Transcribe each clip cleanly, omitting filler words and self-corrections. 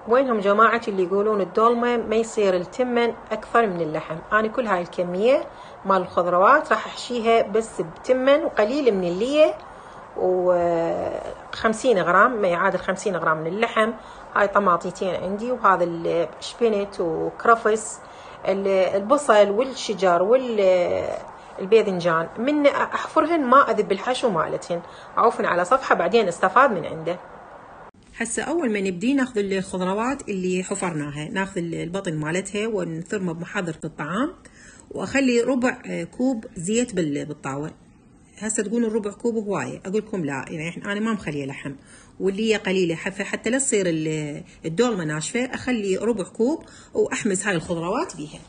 وينهم جماعة اللي يقولون الدولمة ما يصير التمن أكثر من اللحم؟ أنا كل هاي الكمية مال الخضروات راح أحشيها بس بتمن وقليل من اللية، و50 غرام ما يعادل 50 غرام من اللحم. هاي طماطيتين عندي، وهذا الشبنت وكرفس، البصل والشجر والباذنجان، من أحفرهن ما أذب الحشو مالتهن، أعوفن على صفحة بعدين استفاد من عنده. هسه اول ما نبدي ناخذ الخضروات اللي حفرناها، ناخذ البطن مالتها ونثرمه بمحضرة الطعام، واخلي ربع كوب زيت بالطاوه. هسه تقولون الربع كوب هوايه، اقول لكم لا، يعني انا ما مخليه لحم واللي هي قليله، حتى لا تصير الدولمه ناشفه اخلي ربع كوب واحمس هاي الخضروات بيها.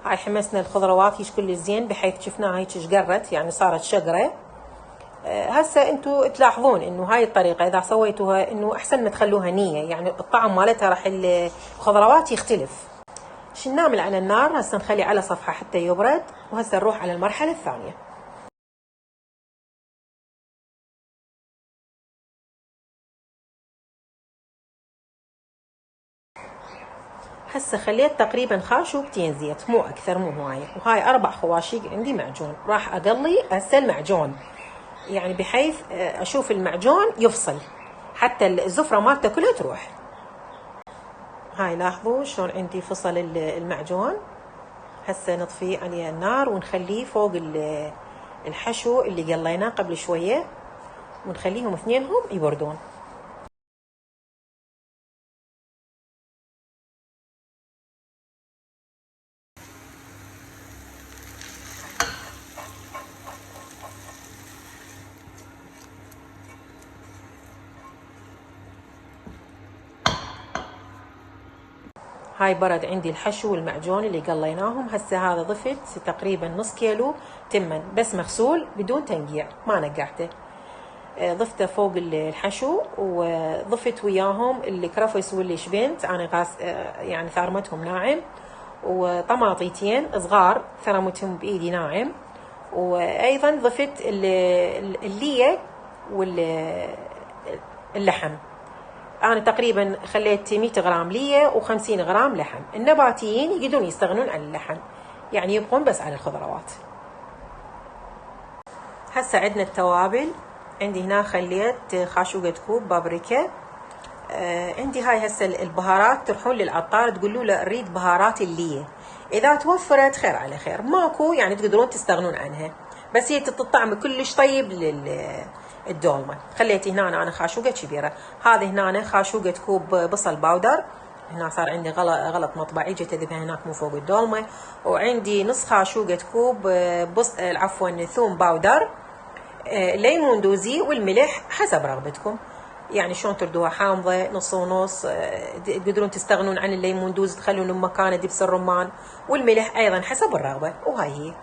هاي حمسنا الخضروات هيك كل زين بحيث شفناها هيك شقرت، يعني صارت شقره. هسه انتم تلاحظون انه هاي الطريقه اذا سويتوها انه احسن ما تخلوها نيه، يعني الطعم مالتها راح الخضروات يختلف. شو نعمل على النار؟ هسه نخلي على صفحه حتى يبرد، وهسه نروح على المرحله الثانيه. هسه خليت تقريبا خاشوقتين زيت، مو اكثر مو هوايه، وهاي 4 خواشيق عندي معجون. راح اقلي هسه المعجون، يعني بحيث اشوف المعجون يفصل حتى الزفره مالته كلها تروح. هاي لاحظوا شلون عندي فصل المعجون. هسه نطفي عليه النار ونخليه فوق الحشو اللي قليناه قبل شويه، ونخليهم اثنينهم يبردون. هاي برد عندي الحشو والمعجون اللي قليناهم. هسه هذا ضفت تقريبا نص كيلو تمن بس مغسول بدون تنقيع، ما نقعته. ضفته فوق الحشو، وضفت وياهم الكرفس والشبنت، انا يعني ثارمتهم ناعم، وطماطيتين صغار ثرمتهم بايدي ناعم، وايضا ضفت الليه واللحم. أنا تقريبا خليت 100 غرام ليه و50 غرام لحم. النباتيين يقدرون يستغنون عن اللحم، يعني يبقون بس على الخضروات. هسه عندنا التوابل. عندي هنا خليت خاشوقة كوب بابريكا. عندي هاي هسه البهارات، تروحون للعطار تقولوا له اريد بهارات الليه، اذا توفرت خير على خير، ماكو يعني تقدرون تستغنون عنها، بس هي الطعم كلش طيب الدولمه. خليتي هنا انا خاشوقه كبيره. هذه هنا خاشوقه كوب بصل باودر، هنا صار عندي غلط مطبعي، جيت اذبها هناك مو فوق الدولمه. وعندي نص خاشوقه كوب عفوا ثوم باودر، ليمون دوزي، والملح حسب رغبتكم، يعني شلون تردوها، حامضه نص ونص، تقدرون تستغنون عن الليمون دوز تخلون مكانه دبس الرمان، والملح ايضا حسب الرغبه. وهاي هي.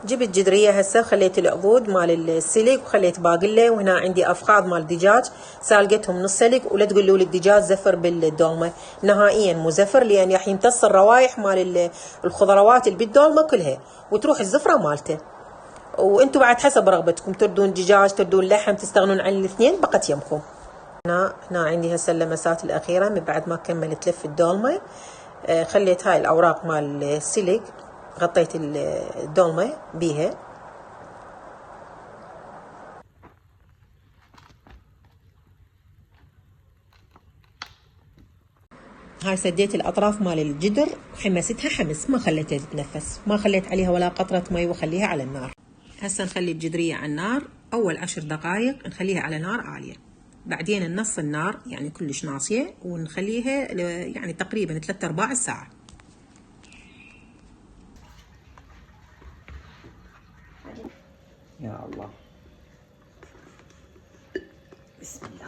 جبت جدريه هسه، خليت العضود مال السلق وخليت باقله، وهنا عندي افخاذ مال دجاج سالقتهم نص سلق. ولا تقولوا لي الدجاج زفر بالدولمه، نهائيا مو زفر، لان راح يمتص الروائح مال الخضروات اللي بالدولمه كلها وتروح الزفره مالته. وانتم بعد حسب رغبتكم، تردون دجاج تردون لحم، تستغنون عن الاثنين، بقت يمكم. هنا عندي هسه اللمسات الاخيره من بعد ما كملت لف الدولمه. خليت هاي الاوراق مال السلق، غطيت الدولمه بيها. هاي سديت الاطراف مال الجدر وحمستها حمس، ما خليتها تتنفس، ما خليت عليها ولا قطره مي، وخليها على النار. هسه نخلي الجدريه على النار اول 10 دقائق، نخليها على نار عاليه، بعدين النص النار يعني كلش ناصيه، ونخليها يعني تقريبا 3/4 ساعه. يا الله، بسم الله.